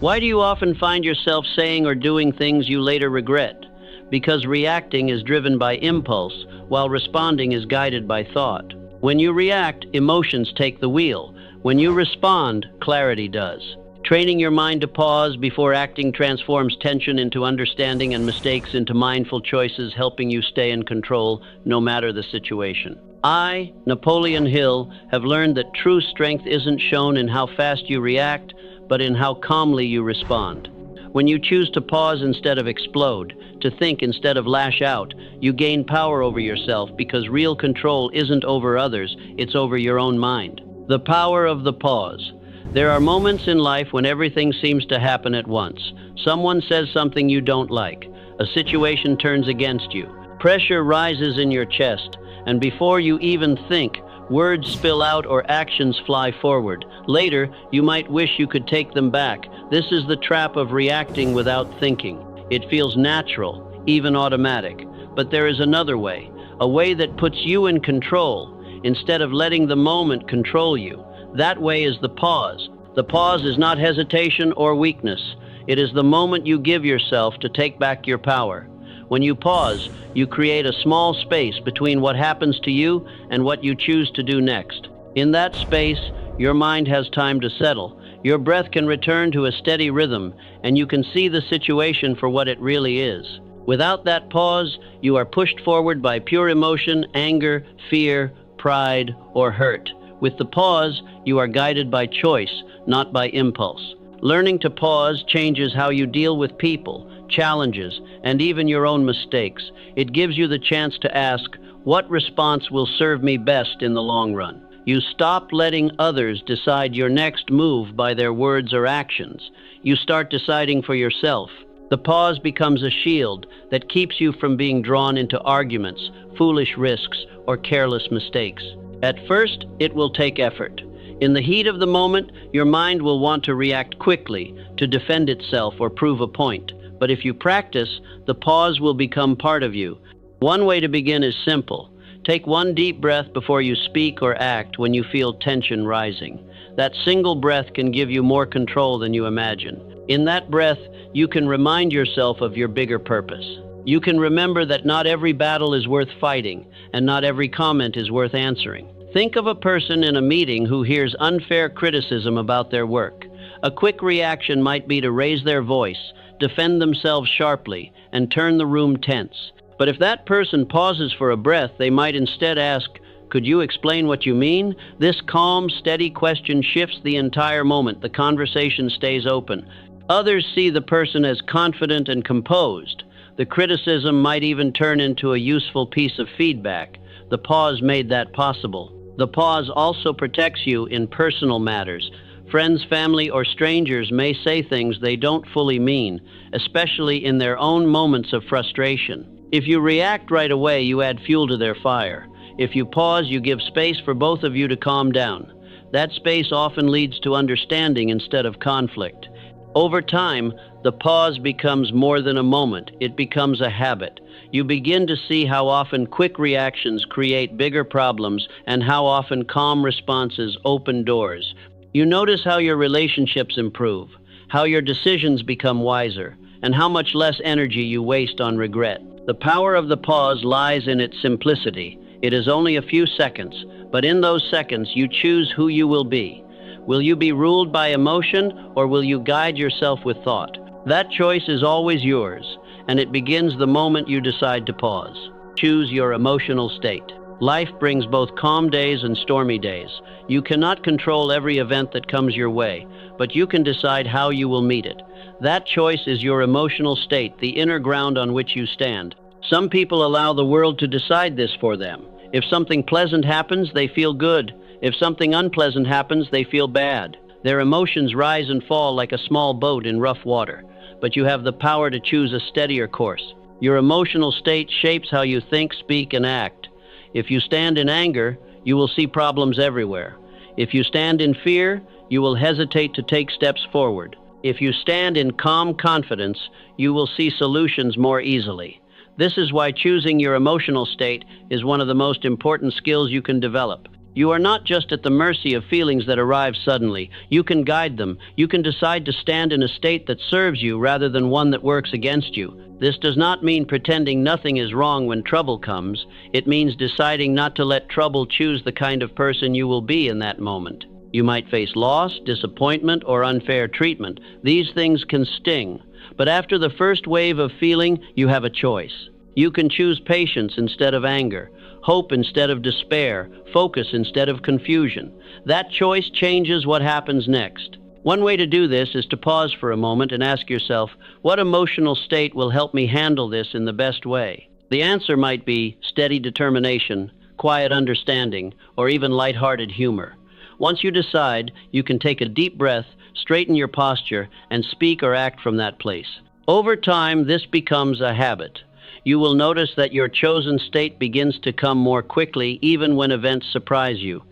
Why do you often find yourself saying or doing things you later regret? Because reacting is driven by impulse, while responding is guided by thought. When you react, emotions take the wheel. When you respond, clarity does. Training your mind to pause before acting transforms tension into understanding and mistakes into mindful choices, helping you stay in control no matter the situation. I, Napoleon Hill, have learned that true strength isn't shown in how fast you react, but in how calmly you respond. When you choose to pause instead of explode, to think instead of lash out, you gain power over yourself, because real control isn't over others, it's over your own mind. The power of the pause. There are moments in life when everything seems to happen at once. Someone says something you don't like. A situation turns against you. Pressure rises in your chest, and before you even think, words spill out or actions fly forward. Later, you might wish you could take them back. This is the trap of reacting without thinking. It feels natural, even automatic. But there is another way, a way that puts you in control, instead of letting the moment control you. That way is the pause. The pause is not hesitation or weakness. It is the moment you give yourself to take back your power. When you pause, you create a small space between what happens to you and what you choose to do next. In that space, your mind has time to settle. Your breath can return to a steady rhythm, and you can see the situation for what it really is. Without that pause, you are pushed forward by pure emotion, anger, fear, pride, or hurt. With the pause, you are guided by choice, not by impulse. Learning to pause changes how you deal with people, challenges, and even your own mistakes. It gives you the chance to ask, what response will serve me best in the long run? You stop letting others decide your next move by their words or actions. You start deciding for yourself. The pause becomes a shield that keeps you from being drawn into arguments, foolish risks, or careless mistakes. At first, it will take effort. In the heat of the moment, your mind will want to react quickly, to defend itself or prove a point. But if you practice, the pause will become part of you. One way to begin is simple. Take one deep breath before you speak or act when you feel tension rising. That single breath can give you more control than you imagine. In that breath, you can remind yourself of your bigger purpose. You can remember that not every battle is worth fighting, and not every comment is worth answering. Think of a person in a meeting who hears unfair criticism about their work. A quick reaction might be to raise their voice, defend themselves sharply, and turn the room tense. But if that person pauses for a breath, they might instead ask, "Could you explain what you mean?" This calm, steady question shifts the entire moment. The conversation stays open. Others see the person as confident and composed. The criticism might even turn into a useful piece of feedback. The pause made that possible. The pause also protects you in personal matters. Friends, family, or strangers may say things they don't fully mean, especially in their own moments of frustration. If you react right away, you add fuel to their fire. If you pause, you give space for both of you to calm down. That space often leads to understanding instead of conflict. Over time, the pause becomes more than a moment. It becomes a habit. You begin to see how often quick reactions create bigger problems and how often calm responses open doors. You notice how your relationships improve, how your decisions become wiser, and how much less energy you waste on regret. The power of the pause lies in its simplicity. It is only a few seconds, but in those seconds you choose who you will be. Will you be ruled by emotion, or will you guide yourself with thought? That choice is always yours, and it begins the moment you decide to pause. Choose your emotional state. Life brings both calm days and stormy days. You cannot control every event that comes your way, but you can decide how you will meet it. That choice is your emotional state, the inner ground on which you stand. Some people allow the world to decide this for them. If something pleasant happens, they feel good. If something unpleasant happens, they feel bad. Their emotions rise and fall like a small boat in rough water, but you have the power to choose a steadier course. Your emotional state shapes how you think, speak, and act. If you stand in anger, you will see problems everywhere. If you stand in fear, you will hesitate to take steps forward. If you stand in calm confidence, you will see solutions more easily. This is why choosing your emotional state is one of the most important skills you can develop. You are not just at the mercy of feelings that arrive suddenly. You can guide them. You can decide to stand in a state that serves you rather than one that works against you. This does not mean pretending nothing is wrong when trouble comes. It means deciding not to let trouble choose the kind of person you will be in that moment. You might face loss, disappointment, or unfair treatment. These things can sting. But after the first wave of feeling, you have a choice. You can choose patience instead of anger, hope instead of despair, focus instead of confusion. That choice changes what happens next. One way to do this is to pause for a moment and ask yourself, what emotional state will help me handle this in the best way? The answer might be steady determination, quiet understanding, or even lighthearted humor. Once you decide, you can take a deep breath, straighten your posture, and speak or act from that place. Over time, this becomes a habit. You will notice that your chosen state begins to come more quickly even when events surprise you.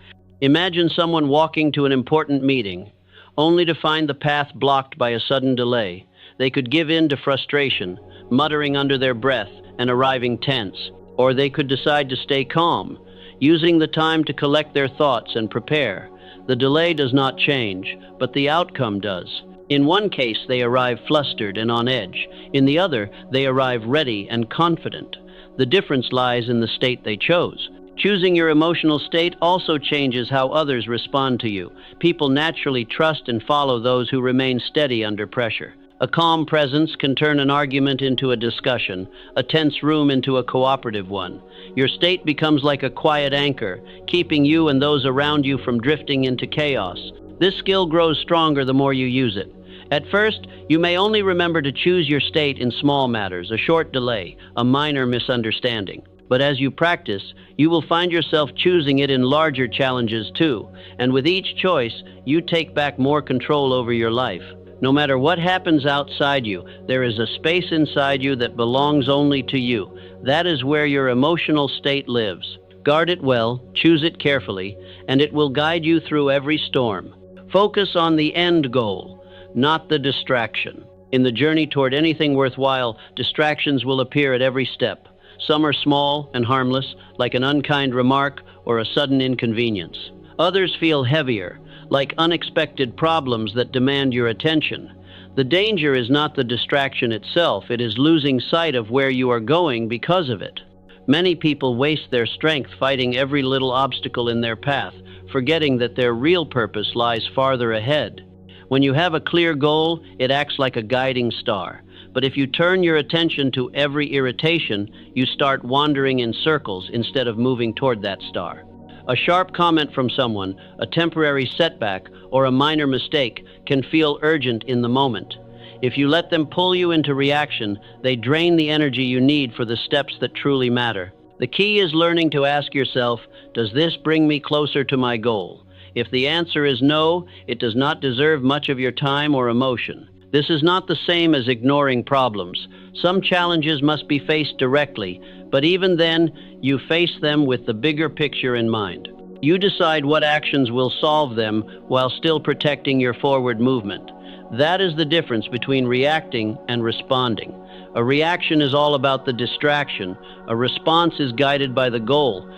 Imagine someone walking to an important meeting, only to find the path blocked by a sudden delay. They could give in to frustration, muttering under their breath and arriving tense, or they could decide to stay calm, using the time to collect their thoughts and prepare. The delay does not change, but the outcome does. In one case, they arrive flustered and on edge. In the other, they arrive ready and confident. The difference lies in the state they chose. Choosing your emotional state also changes how others respond to you. People naturally trust and follow those who remain steady under pressure. A calm presence can turn an argument into a discussion, a tense room into a cooperative one. Your state becomes like a quiet anchor, keeping you and those around you from drifting into chaos. This skill grows stronger the more you use it. At first, you may only remember to choose your state in small matters, a short delay, a minor misunderstanding. But as you practice, you will find yourself choosing it in larger challenges too. And with each choice, you take back more control over your life. No matter what happens outside you, there is a space inside you that belongs only to you. That is where your emotional state lives. Guard it well, choose it carefully, and it will guide you through every storm. Focus on the end goal, not the distraction. In the journey toward anything worthwhile, distractions will appear at every step. Some are small and harmless, like an unkind remark or a sudden inconvenience. Others feel heavier, like unexpected problems that demand your attention. The danger is not the distraction itself, it is losing sight of where you are going because of it. Many people waste their strength fighting every little obstacle in their path, forgetting that their real purpose lies farther ahead. When you have a clear goal, it acts like a guiding star. But if you turn your attention to every irritation, you start wandering in circles instead of moving toward that star. A sharp comment from someone, a temporary setback, or a minor mistake can feel urgent in the moment. If you let them pull you into reaction, they drain the energy you need for the steps that truly matter. The key is learning to ask yourself, does this bring me closer to my goal? If the answer is no, it does not deserve much of your time or emotion. This is not the same as ignoring problems. Some challenges must be faced directly, but even then, you face them with the bigger picture in mind. You decide what actions will solve them while still protecting your forward movement. That is the difference between reacting and responding. A reaction is all about the distraction. A response is guided by the goal.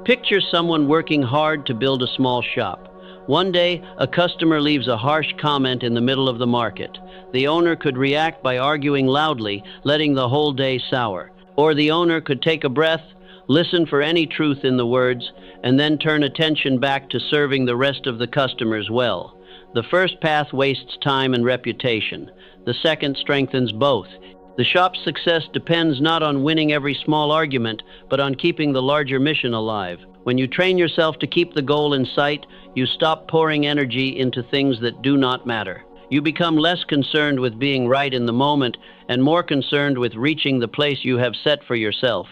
Picture someone working hard to build a small shop. One day, a customer leaves a harsh comment in the middle of the market. The owner could react by arguing loudly, letting the whole day sour. Or the owner could take a breath, listen for any truth in the words, and then turn attention back to serving the rest of the customers well. The first path wastes time and reputation. The second strengthens both. The shop's success depends not on winning every small argument, but on keeping the larger mission alive. When you train yourself to keep the goal in sight, you stop pouring energy into things that do not matter. You become less concerned with being right in the moment and more concerned with reaching the place you have set for yourself.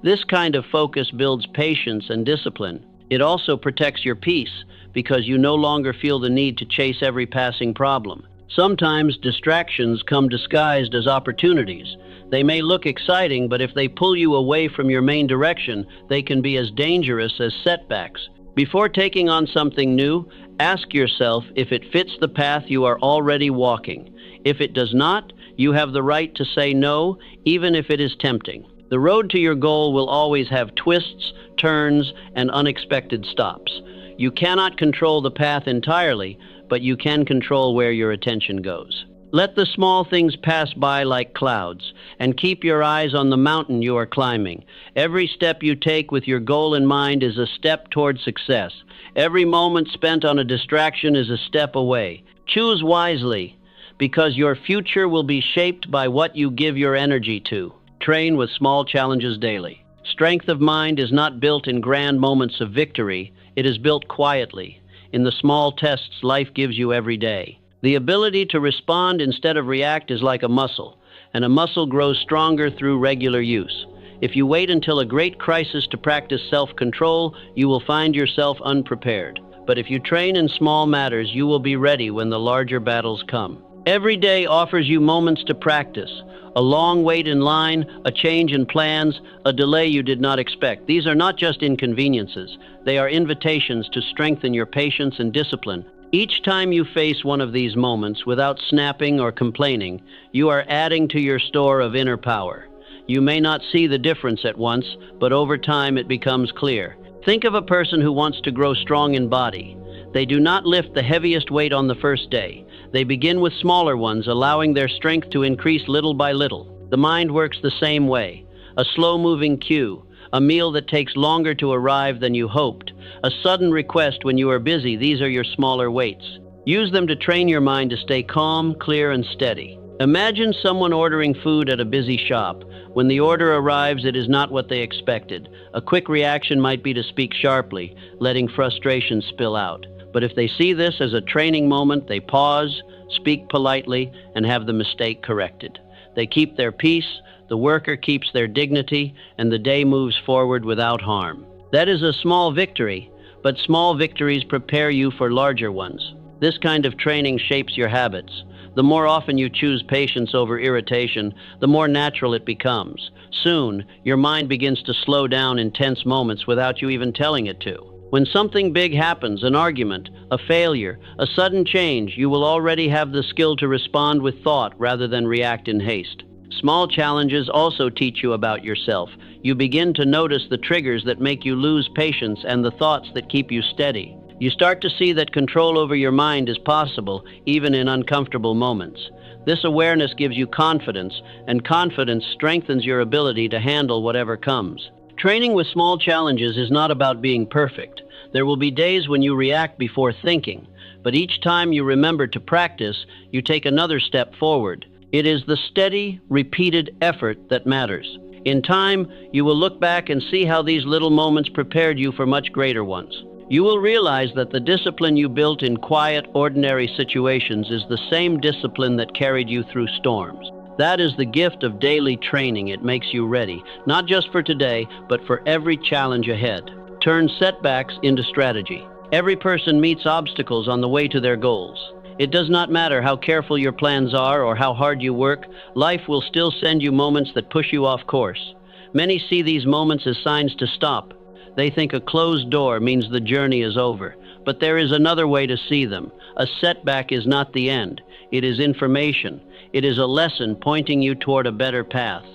This kind of focus builds patience and discipline. It also protects your peace because you no longer feel the need to chase every passing problem. Sometimes distractions come disguised as opportunities. They may look exciting, but if they pull you away from your main direction, they can be as dangerous as setbacks. Before taking on something new, ask yourself if it fits the path you are already walking. If it does not, you have the right to say no, even if it is tempting. The road to your goal will always have twists, turns, and unexpected stops. You cannot control the path entirely, but you can control where your attention goes. Let the small things pass by like clouds, and keep your eyes on the mountain you are climbing. Every step you take with your goal in mind is a step toward success. Every moment spent on a distraction is a step away. Choose wisely, because your future will be shaped by what you give your energy to. Train with small challenges daily. Strength of mind is not built in grand moments of victory. It is built quietly, in the small tests life gives you every day. The ability to respond instead of react is like a muscle, and a muscle grows stronger through regular use. If you wait until a great crisis to practice self-control, you will find yourself unprepared. But if you train in small matters, you will be ready when the larger battles come. Every day offers you moments to practice. A long wait in line, a change in plans, a delay you did not expect. These are not just inconveniences. They are invitations to strengthen your patience and discipline. Each time you face one of these moments without snapping or complaining, you are adding to your store of inner power. You may not see the difference at once, but over time it becomes clear. Think of a person who wants to grow strong in body. They do not lift the heaviest weight on the first day. They begin with smaller ones, allowing their strength to increase little by little. The mind works the same way. A slow-moving cue, a meal that takes longer to arrive than you hoped, a sudden request when you are busy. These are your smaller weights. Use them to train your mind to stay calm, clear, and steady. Imagine someone ordering food at a busy shop. When the order arrives, it is not what they expected. A quick reaction might be to speak sharply, letting frustration spill out. But if they see this as a training moment, they pause, speak politely, and have the mistake corrected. They keep their peace, the worker keeps their dignity, and the day moves forward without harm. That is a small victory, but small victories prepare you for larger ones. This kind of training shapes your habits. The more often you choose patience over irritation, the more natural it becomes. Soon, your mind begins to slow down in tense moments without you even telling it to. When something big happens, an argument, a failure, a sudden change, you will already have the skill to respond with thought rather than react in haste. Small challenges also teach you about yourself. You begin to notice the triggers that make you lose patience and the thoughts that keep you steady. You start to see that control over your mind is possible, even in uncomfortable moments. This awareness gives you confidence, and confidence strengthens your ability to handle whatever comes. Training with small challenges is not about being perfect. There will be days when you react before thinking, but each time you remember to practice, you take another step forward. It is the steady, repeated effort that matters. In time, you will look back and see how these little moments prepared you for much greater ones. You will realize that the discipline you built in quiet, ordinary situations is the same discipline that carried you through storms. That is the gift of daily training. It makes you ready, not just for today, but for every challenge ahead. Turn setbacks into strategy. Every person meets obstacles on the way to their goals. It does not matter how careful your plans are or how hard you work, life will still send you moments that push you off course. Many see these moments as signs to stop. They think a closed door means the journey is over, but there is another way to see them. A setback is not the end. It is information. It is a lesson pointing you toward a better path.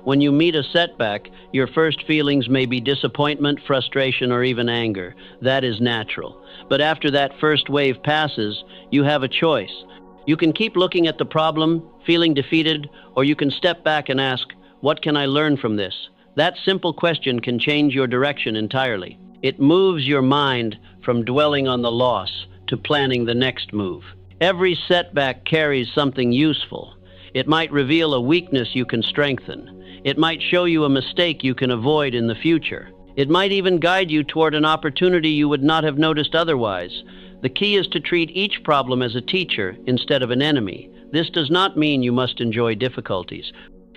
When you meet a setback, your first feelings may be disappointment, frustration, or even anger. That is natural. But after that first wave passes, you have a choice. You can keep looking at the problem, feeling defeated, or you can step back and ask, what can I learn from this? That simple question can change your direction entirely. It moves your mind from dwelling on the loss to planning the next move. Every setback carries something useful. It might reveal a weakness you can strengthen. It might show you a mistake you can avoid in the future. It might even guide you toward an opportunity you would not have noticed otherwise. The key is to treat each problem as a teacher instead of an enemy. This does not mean you must enjoy difficulties.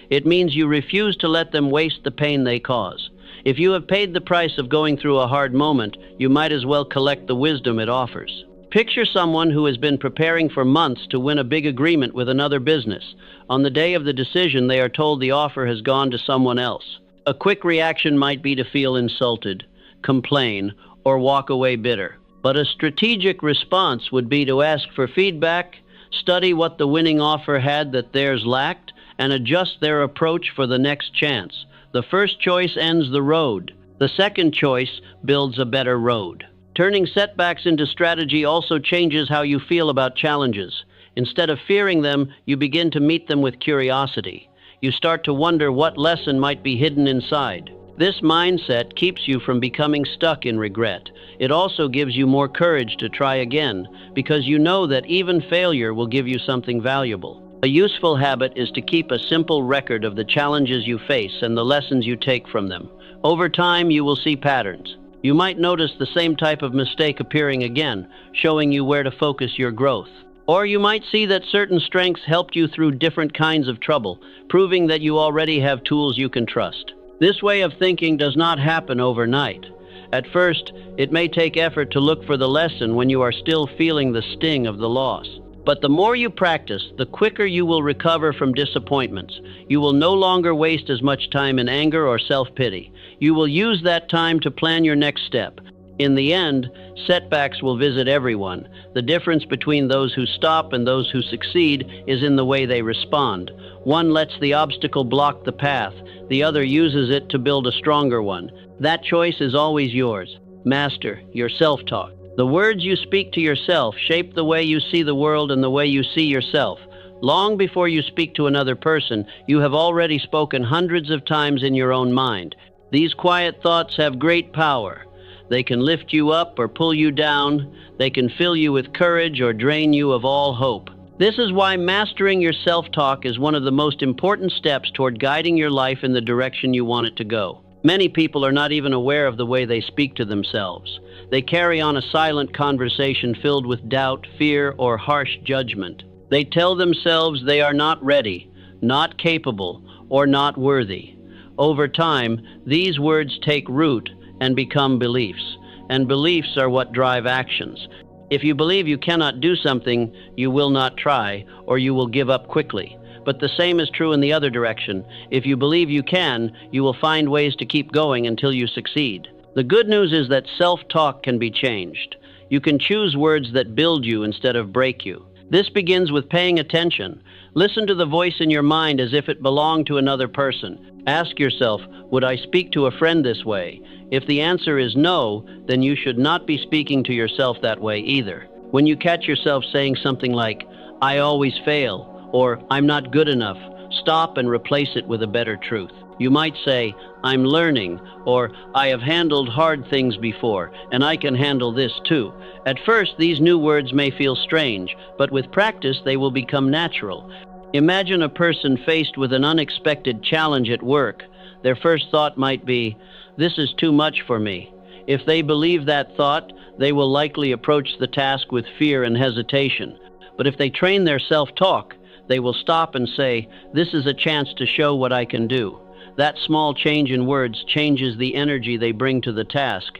It means you refuse to let them waste the pain they cause. If you have paid the price of going through a hard moment, you might as well collect the wisdom it offers. Picture someone who has been preparing for months to win a big agreement with another business. On the day of the decision, they are told the offer has gone to someone else. A quick reaction might be to feel insulted, complain, or walk away bitter. But a strategic response would be to ask for feedback, study what the winning offer had that theirs lacked, and adjust their approach for the next chance. The first choice ends the road. The second choice builds a better road. Turning setbacks into strategy also changes how you feel about challenges. Instead of fearing them, you begin to meet them with curiosity. You start to wonder what lesson might be hidden inside. This mindset keeps you from becoming stuck in regret. It also gives you more courage to try again, because you know that even failure will give you something valuable. A useful habit is to keep a simple record of the challenges you face and the lessons you take from them. Over time, you will see patterns. You might notice the same type of mistake appearing again, showing you where to focus your growth. Or you might see that certain strengths helped you through different kinds of trouble, proving that you already have tools you can trust. This way of thinking does not happen overnight. At first, it may take effort to look for the lesson when you are still feeling the sting of the loss. But the more you practice, the quicker you will recover from disappointments. You will no longer waste as much time in anger or self-pity. You will use that time to plan your next step. In the end, setbacks will visit everyone. The difference between those who stop and those who succeed is in the way they respond. One lets the obstacle block the path. The other uses it to build a stronger one. That choice is always yours. Master your self-talk. The words you speak to yourself shape the way you see the world and the way you see yourself. Long before you speak to another person, you have already spoken hundreds of times in your own mind. These quiet thoughts have great power. They can lift you up or pull you down. They can fill you with courage or drain you of all hope. This is why mastering your self-talk is one of the most important steps toward guiding your life in the direction you want it to go. Many people are not even aware of the way they speak to themselves. They carry on a silent conversation filled with doubt, fear, or harsh judgment. They tell themselves they are not ready, not capable, or not worthy. Over time, these words take root and become beliefs. And beliefs are what drive actions. If you believe you cannot do something, you will not try, or you will give up quickly. But the same is true in the other direction. If you believe you can, you will find ways to keep going until you succeed. The good news is that self-talk can be changed. You can choose words that build you instead of break you. This begins with paying attention. Listen to the voice in your mind as if it belonged to another person. Ask yourself, would I speak to a friend this way? If the answer is no, then you should not be speaking to yourself that way either. When you catch yourself saying something like, I always fail, or I'm not good enough, stop and replace it with a better truth. You might say, I'm learning, or I have handled hard things before, and I can handle this too. At first, these new words may feel strange, but with practice, they will become natural. Imagine a person faced with an unexpected challenge at work. Their first thought might be, this is too much for me. If they believe that thought, they will likely approach the task with fear and hesitation. But if they train their self-talk, they will stop and say, this is a chance to show what I can do. That small change in words changes the energy they bring to the task.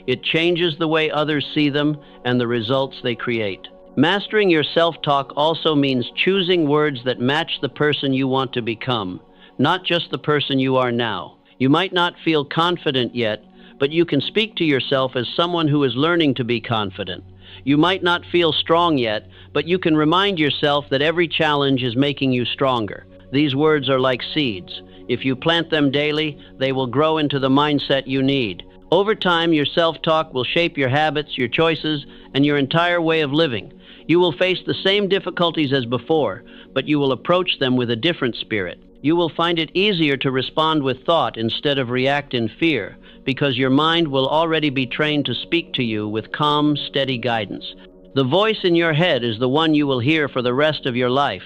It changes the way others see them and the results they create. Mastering your self-talk also means choosing words that match the person you want to become, not just the person you are now. You might not feel confident yet, but you can speak to yourself as someone who is learning to be confident. You might not feel strong yet, but you can remind yourself that every challenge is making you stronger. These words are like seeds. If you plant them daily, they will grow into the mindset you need. Over time, your self-talk will shape your habits, your choices, and your entire way of living. You will face the same difficulties as before, but you will approach them with a different spirit. You will find it easier to respond with thought instead of react in fear, because your mind will already be trained to speak to you with calm, steady guidance. The voice in your head is the one you will hear for the rest of your life.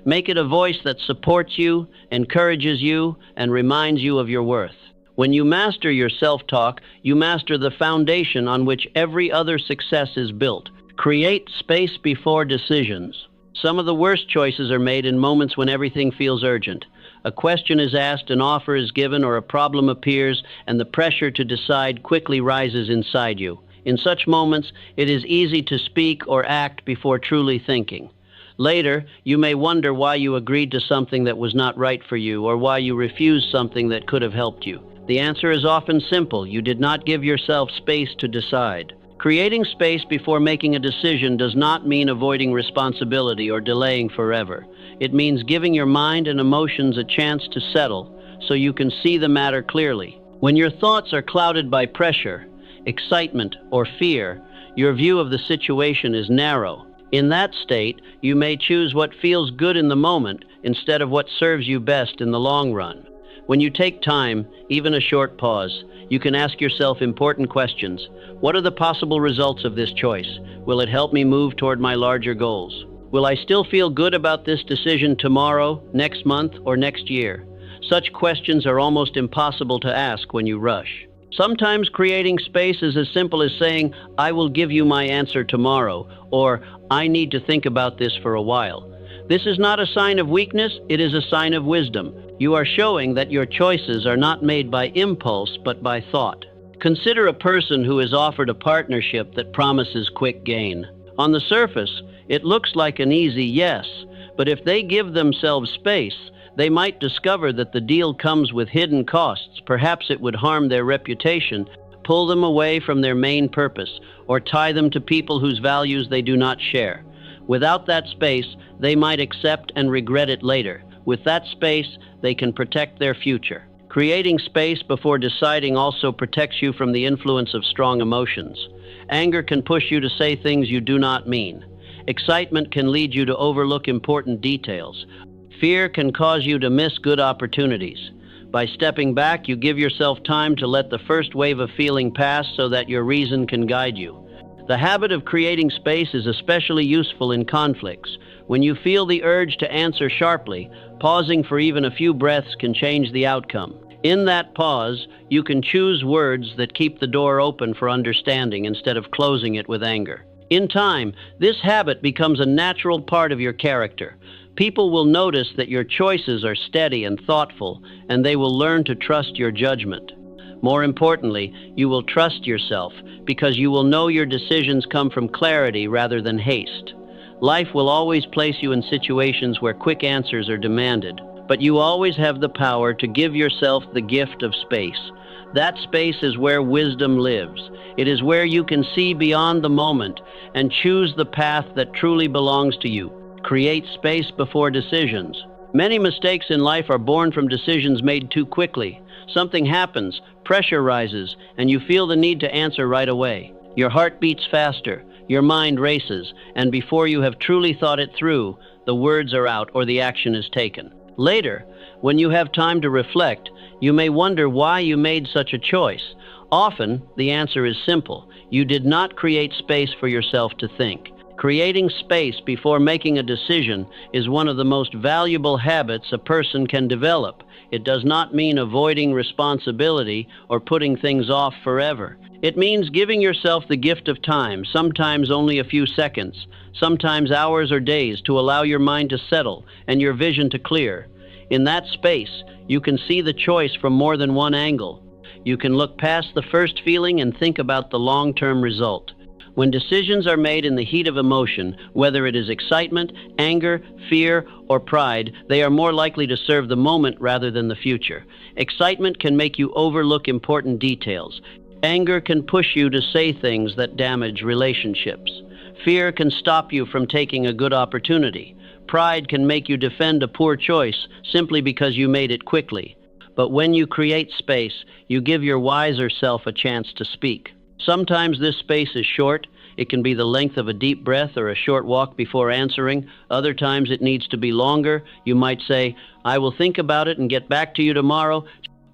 Make it a voice that supports you, encourages you, and reminds you of your worth. When you master your self-talk, you master the foundation on which every other success is built. Create space before decisions. Some of the worst choices are made in moments when everything feels urgent. A question is asked, an offer is given, or a problem appears, and the pressure to decide quickly rises inside you. In such moments, it is easy to speak or act before truly thinking. Later, you may wonder why you agreed to something that was not right for you, or why you refused something that could have helped you. The answer is often simple. You did not give yourself space to decide. Creating space before making a decision does not mean avoiding responsibility or delaying forever. It means giving your mind and emotions a chance to settle so you can see the matter clearly. When your thoughts are clouded by pressure, excitement, or fear, your view of the situation is narrow. In that state, you may choose what feels good in the moment instead of what serves you best in the long run. When you take time, even a short pause, you can ask yourself important questions. What are the possible results of this choice? Will it help me move toward my larger goals? Will I still feel good about this decision tomorrow, next month, or next year? Such questions are almost impossible to ask when you rush. Sometimes creating space is as simple as saying, "I will give you my answer tomorrow," or "I need to think about this for a while." This is not a sign of weakness, it is a sign of wisdom. You are showing that your choices are not made by impulse, but by thought. Consider a person who is offered a partnership that promises quick gain. On the surface, it looks like an easy yes, but if they give themselves space, they might discover that the deal comes with hidden costs. Perhaps it would harm their reputation, pull them away from their main purpose, or tie them to people whose values they do not share. Without that space, they might accept and regret it later. With that space, they can protect their future. Creating space before deciding also protects you from the influence of strong emotions. Anger can push you to say things you do not mean. Excitement can lead you to overlook important details. Fear can cause you to miss good opportunities. By stepping back, you give yourself time to let the first wave of feeling pass so that your reason can guide you. The habit of creating space is especially useful in conflicts. When you feel the urge to answer sharply, pausing for even a few breaths can change the outcome. In that pause, you can choose words that keep the door open for understanding instead of closing it with anger. In time, this habit becomes a natural part of your character. People will notice that your choices are steady and thoughtful, and they will learn to trust your judgment. More importantly, you will trust yourself because you will know your decisions come from clarity rather than haste. Life will always place you in situations where quick answers are demanded, but you always have the power to give yourself the gift of space. That space is where wisdom lives. It is where you can see beyond the moment and choose the path that truly belongs to you. Create space before decisions. Many mistakes in life are born from decisions made too quickly. Something happens, pressure rises, and you feel the need to answer right away. Your heart beats faster, your mind races, and before you have truly thought it through, the words are out or the action is taken. Later, when you have time to reflect, you may wonder why you made such a choice. Often, the answer is simple. You did not create space for yourself to think. Creating space before making a decision is one of the most valuable habits a person can develop. It does not mean avoiding responsibility or putting things off forever. It means giving yourself the gift of time, sometimes only a few seconds, sometimes hours or days, to allow your mind to settle and your vision to clear. In that space, you can see the choice from more than one angle. You can look past the first feeling and think about the long-term result. When decisions are made in the heat of emotion, whether it is excitement, anger, fear, or pride, they are more likely to serve the moment rather than the future. Excitement can make you overlook important details. Anger can push you to say things that damage relationships. Fear can stop you from taking a good opportunity. Pride can make you defend a poor choice simply because you made it quickly. But when you create space, you give your wiser self a chance to speak. Sometimes this space is short. It can be the length of a deep breath or a short walk before answering. Other times it needs to be longer. You might say, "I will think about it and get back to you tomorrow,"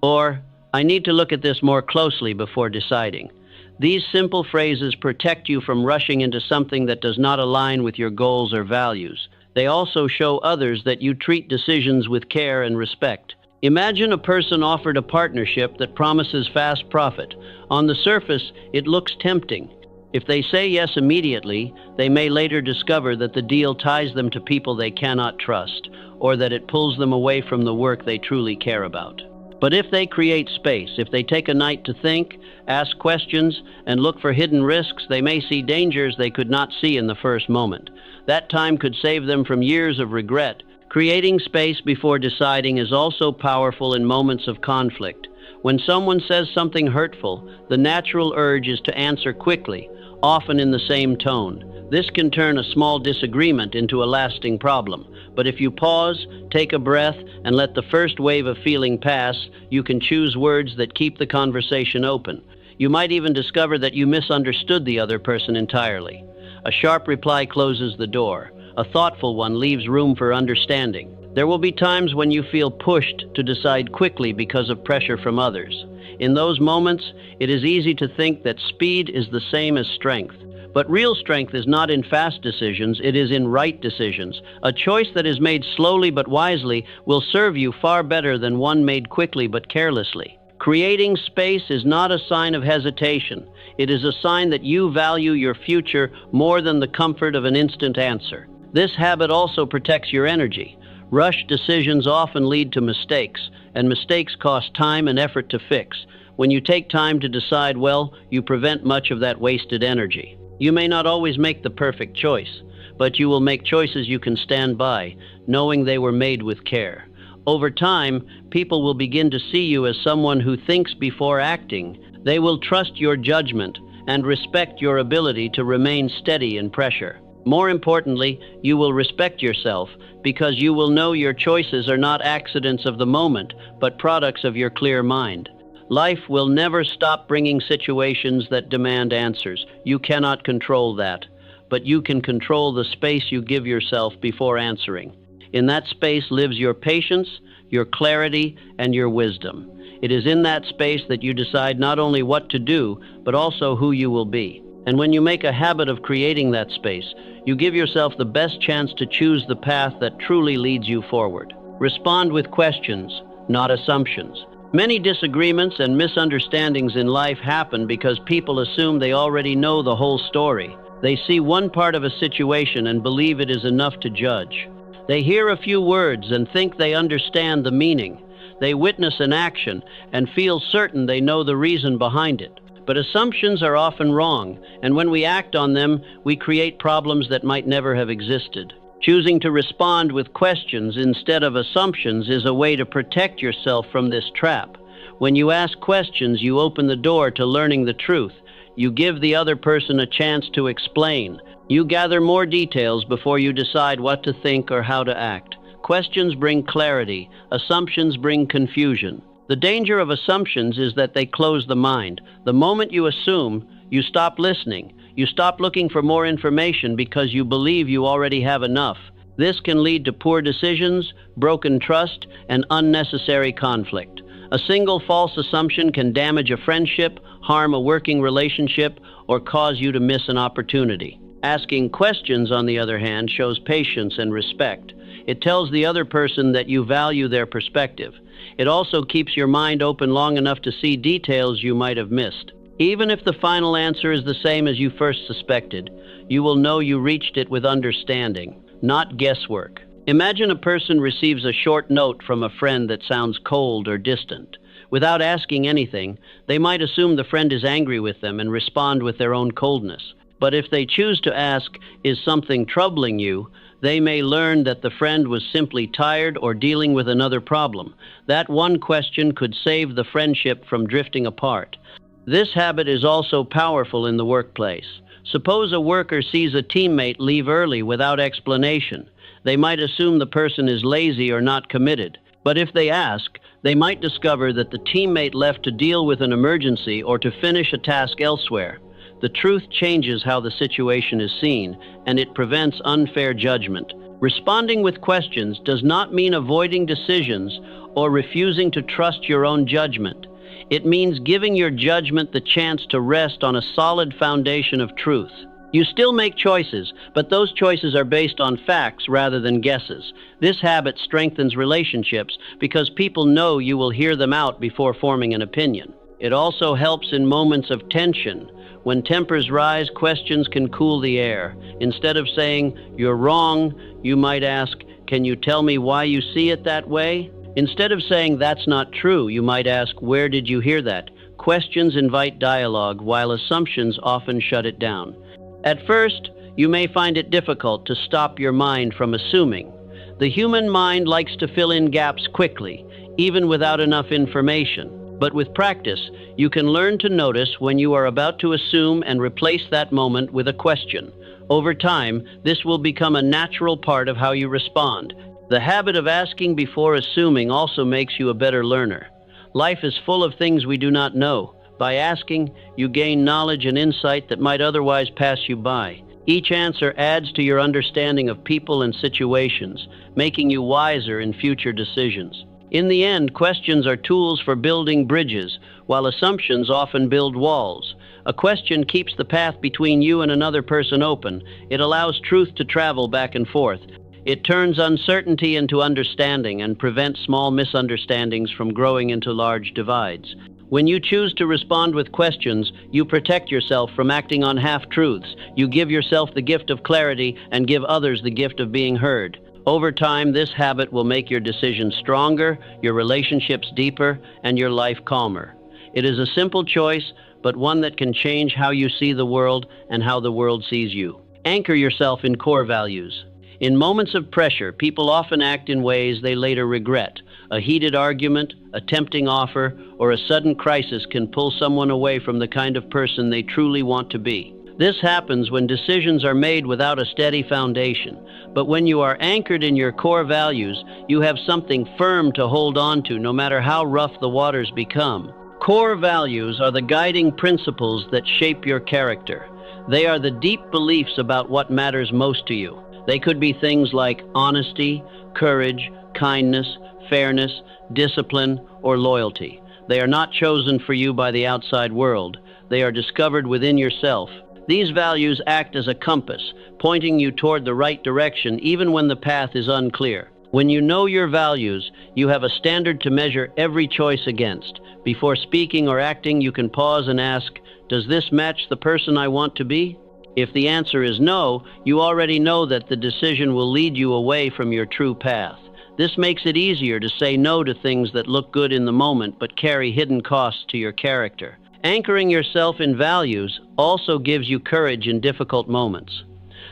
or "I need to look at this more closely before deciding." These simple phrases protect you from rushing into something that does not align with your goals or values. They also show others that you treat decisions with care and respect. Imagine a person offered a partnership that promises fast profit. On the surface, it looks tempting. If they say yes immediately, they may later discover that the deal ties them to people they cannot trust, or that it pulls them away from the work they truly care about. But if they create space, if they take a night to think, ask questions, and look for hidden risks, they may see dangers they could not see in the first moment. That time could save them from years of regret. Creating space before deciding is also powerful in moments of conflict. When someone says something hurtful, the natural urge is to answer quickly, often in the same tone. This can turn a small disagreement into a lasting problem. But if you pause, take a breath, and let the first wave of feeling pass, you can choose words that keep the conversation open. You might even discover that you misunderstood the other person entirely. A sharp reply closes the door. A thoughtful one leaves room for understanding. There will be times when you feel pushed to decide quickly because of pressure from others. In those moments, it is easy to think that speed is the same as strength. But real strength is not in fast decisions, it is in right decisions. A choice that is made slowly but wisely will serve you far better than one made quickly but carelessly. Creating space is not a sign of hesitation. It is a sign that you value your future more than the comfort of an instant answer. This habit also protects your energy. Rushed decisions often lead to mistakes, and mistakes cost time and effort to fix. When you take time to decide well, you prevent much of that wasted energy. You may not always make the perfect choice, but you will make choices you can stand by, knowing they were made with care. Over time, people will begin to see you as someone who thinks before acting. They will trust your judgment and respect your ability to remain steady in pressure. More importantly, you will respect yourself because you will know your choices are not accidents of the moment, but products of your clear mind. Life will never stop bringing situations that demand answers. You cannot control that, but you can control the space you give yourself before answering. In that space lives your patience, your clarity, and your wisdom. It is in that space that you decide not only what to do, but also who you will be. And when you make a habit of creating that space, you give yourself the best chance to choose the path that truly leads you forward. Respond with questions, not assumptions. Many disagreements and misunderstandings in life happen because people assume they already know the whole story. They see one part of a situation and believe it is enough to judge. They hear a few words and think they understand the meaning. They witness an action and feel certain they know the reason behind it. But assumptions are often wrong, and when we act on them, we create problems that might never have existed. Choosing to respond with questions instead of assumptions is a way to protect yourself from this trap. When you ask questions, you open the door to learning the truth. You give the other person a chance to explain. You gather more details before you decide what to think or how to act. Questions bring clarity. Assumptions bring confusion. The danger of assumptions is that they close the mind. The moment you assume, you stop listening. You stop looking for more information because you believe you already have enough. This can lead to poor decisions, broken trust, and unnecessary conflict. A single false assumption can damage a friendship, harm a working relationship, or cause you to miss an opportunity. Asking questions, on the other hand, shows patience and respect. It tells the other person that you value their perspective. It also keeps your mind open long enough to see details you might have missed. Even if the final answer is the same as you first suspected, you will know you reached it with understanding, not guesswork. Imagine a person receives a short note from a friend that sounds cold or distant. Without asking anything, they might assume the friend is angry with them and respond with their own coldness. But if they choose to ask, "Is something troubling you?" they may learn that the friend was simply tired or dealing with another problem. That one question could save the friendship from drifting apart. This habit is also powerful in the workplace. Suppose a worker sees a teammate leave early without explanation. They might assume the person is lazy or not committed. But if they ask, they might discover that the teammate left to deal with an emergency or to finish a task elsewhere. The truth changes how the situation is seen, and it prevents unfair judgment. Responding with questions does not mean avoiding decisions or refusing to trust your own judgment. It means giving your judgment the chance to rest on a solid foundation of truth. You still make choices, but those choices are based on facts rather than guesses. This habit strengthens relationships because people know you will hear them out before forming an opinion. It also helps in moments of tension. When tempers rise, questions can cool the air. Instead of saying, "You're wrong," you might ask, "Can you tell me why you see it that way?" Instead of saying, "That's not true," you might ask, "Where did you hear that?" Questions invite dialogue, while assumptions often shut it down. At first, you may find it difficult to stop your mind from assuming. The human mind likes to fill in gaps quickly, even without enough information. But with practice, you can learn to notice when you are about to assume and replace that moment with a question. Over time, this will become a natural part of how you respond. The habit of asking before assuming also makes you a better learner. Life is full of things we do not know, By asking, you gain knowledge and insight that might otherwise pass you by. Each answer adds to your understanding of people and situations, making you wiser in future decisions. In the end, questions are tools for building bridges, while assumptions often build walls. A question keeps the path between you and another person open. It allows truth to travel back and forth. It turns uncertainty into understanding and prevents small misunderstandings from growing into large divides. When you choose to respond with questions, you protect yourself from acting on half-truths. You give yourself the gift of clarity and give others the gift of being heard. Over time, this habit will make your decisions stronger, your relationships deeper, and your life calmer. It is a simple choice, but one that can change how you see the world and how the world sees you. Anchor yourself in core values. In moments of pressure, people often act in ways they later regret. A heated argument, a tempting offer, or a sudden crisis can pull someone away from the kind of person they truly want to be. This happens when decisions are made without a steady foundation. But when you are anchored in your core values, you have something firm to hold on to no matter how rough the waters become. Core values are the guiding principles that shape your character. They are the deep beliefs about what matters most to you. They could be things like honesty, courage, kindness, fairness, discipline, or loyalty. They are not chosen for you by the outside world. They are discovered within yourself. These values act as a compass, pointing you toward the right direction even when the path is unclear. When you know your values, you have a standard to measure every choice against. Before speaking or acting, you can pause and ask, does this match the person I want to be? If the answer is no, you already know that the decision will lead you away from your true path. This makes it easier to say no to things that look good in the moment but carry hidden costs to your character. Anchoring yourself in values also gives you courage in difficult moments.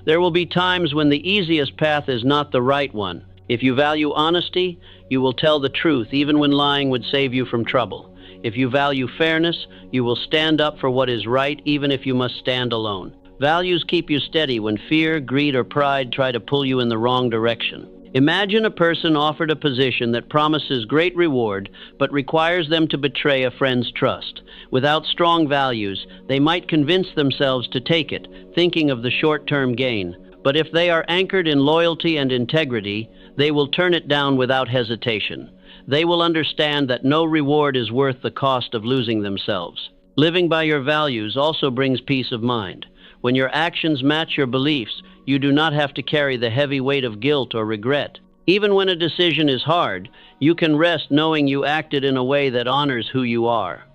There will be times when the easiest path is not the right one. If you value honesty, you will tell the truth even when lying would save you from trouble. If you value fairness, you will stand up for what is right even if you must stand alone. Values keep you steady when fear, greed, or pride try to pull you in the wrong direction. Imagine a person offered a position that promises great reward but requires them to betray a friend's trust. Without strong values, they might convince themselves to take it, thinking of the short-term gain. But if they are anchored in loyalty and integrity, they will turn it down without hesitation. They will understand that no reward is worth the cost of losing themselves. Living by your values also brings peace of mind. When your actions match your beliefs, you do not have to carry the heavy weight of guilt or regret. Even when a decision is hard, you can rest knowing you acted in a way that honors who you are.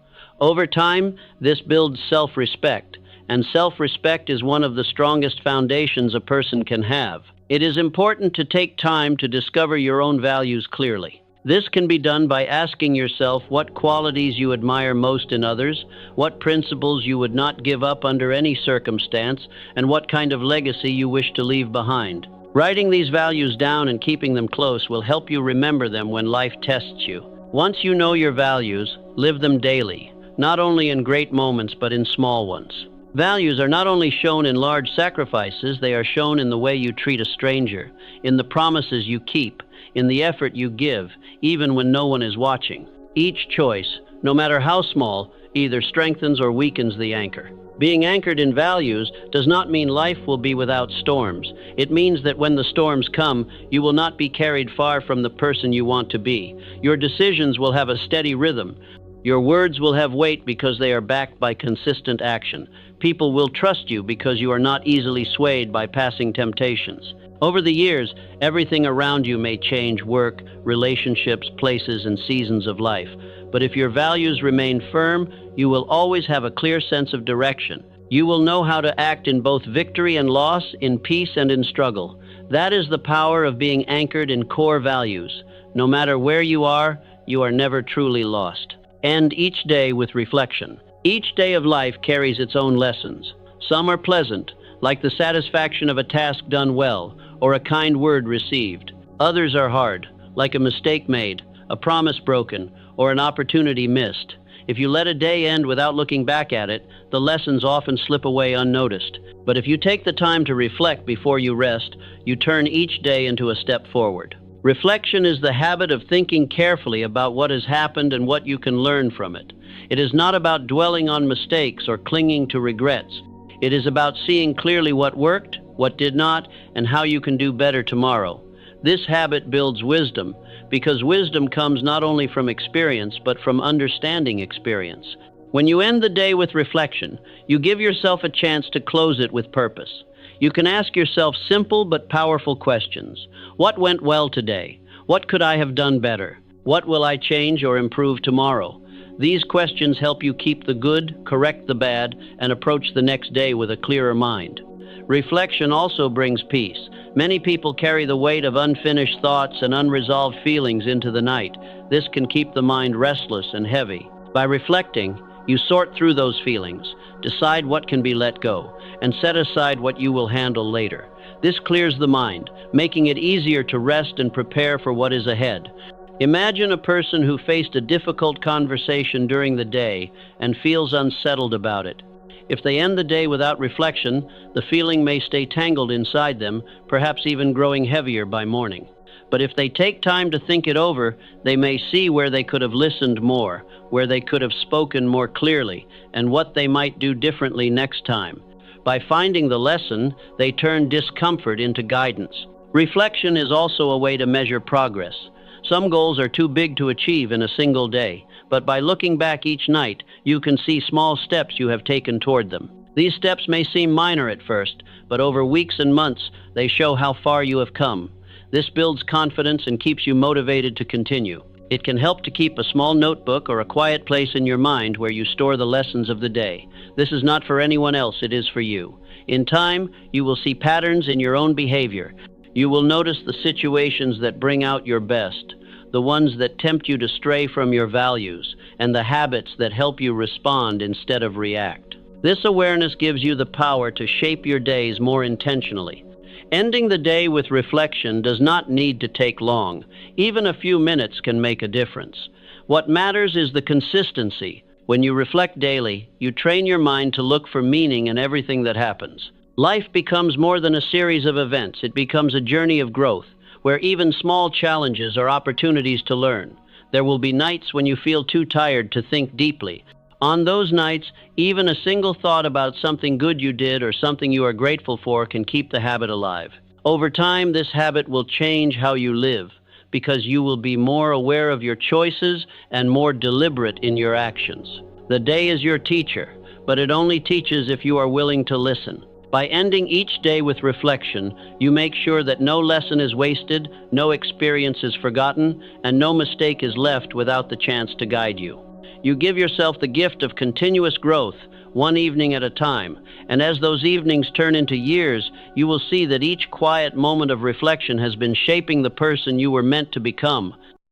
Over time, this builds self-respect, and self-respect is one of the strongest foundations a person can have. It is important to take time to discover your own values clearly. This can be done by asking yourself what qualities you admire most in others, what principles you would not give up under any circumstance, and what kind of legacy you wish to leave behind. Writing these values down and keeping them close will help you remember them when life tests you. Once you know your values, live them daily, not only in great moments but in small ones. Values are not only shown in large sacrifices, they are shown in the way you treat a stranger, in the promises you keep, in the effort you give, even when no one is watching. Each choice, no matter how small, either strengthens or weakens the anchor. Being anchored in values does not mean life will be without storms. It means that when the storms come, you will not be carried far from the person you want to be. Your decisions will have a steady rhythm. Your words will have weight because they are backed by consistent action. People will trust you because you are not easily swayed by passing temptations. Over the years, everything around you may change: work, relationships, places, and seasons of life. But if your values remain firm, you will always have a clear sense of direction. You will know how to act in both victory and loss, in peace and in struggle. That is the power of being anchored in core values. No matter where you are never truly lost. End each day with reflection. Each day of life carries its own lessons. Some are pleasant, like the satisfaction of a task done well, or a kind word received. Others are hard, like a mistake made, a promise broken, or an opportunity missed. If you let a day end without looking back at it, the lessons often slip away unnoticed. But if you take the time to reflect before you rest, you turn each day into a step forward. Reflection is the habit of thinking carefully about what has happened and what you can learn from it. It is not about dwelling on mistakes or clinging to regrets. It is about seeing clearly what worked, what did not, and how you can do better tomorrow. This habit builds wisdom, because wisdom comes not only from experience, but from understanding experience. When you end the day with reflection, you give yourself a chance to close it with purpose. You can ask yourself simple but powerful questions. What went well today? What could I have done better? What will I change or improve tomorrow? These questions help you keep the good, correct the bad, and approach the next day with a clearer mind. Reflection also brings peace. Many people carry the weight of unfinished thoughts and unresolved feelings into the night. This can keep the mind restless and heavy. By reflecting, you sort through those feelings, decide what can be let go, and set aside what you will handle later. This clears the mind, making it easier to rest and prepare for what is ahead. Imagine a person who faced a difficult conversation during the day and feels unsettled about it. If they end the day without reflection, the feeling may stay tangled inside them, perhaps even growing heavier by morning. But if they take time to think it over, they may see where they could have listened more, where they could have spoken more clearly, and what they might do differently next time. By finding the lesson, they turn discomfort into guidance. Reflection is also a way to measure progress. Some goals are too big to achieve in a single day, but by looking back each night, you can see small steps you have taken toward them. These steps may seem minor at first, but over weeks and months, they show how far you have come. This builds confidence and keeps you motivated to continue. It can help to keep a small notebook or a quiet place in your mind where you store the lessons of the day. This is not for anyone else, it is for you. In time, you will see patterns in your own behavior. You will notice the situations that bring out your best, the ones that tempt you to stray from your values, and the habits that help you respond instead of react. This awareness gives you the power to shape your days more intentionally. Ending the day with reflection does not need to take long. Even a few minutes can make a difference. What matters is the consistency. When you reflect daily, you train your mind to look for meaning in everything that happens. Life becomes more than a series of events. It becomes a journey of growth, where even small challenges are opportunities to learn. There will be nights when you feel too tired to think deeply. On those nights, even a single thought about something good you did or something you are grateful for can keep the habit alive. Over time, this habit will change how you live, because you will be more aware of your choices and more deliberate in your actions. The day is your teacher, but it only teaches if you are willing to listen. By ending each day with reflection, you make sure that no lesson is wasted, no experience is forgotten, and no mistake is left without the chance to guide you. You give yourself the gift of continuous growth, one evening at a time, and as those evenings turn into years, you will see that each quiet moment of reflection has been shaping the person you were meant to become.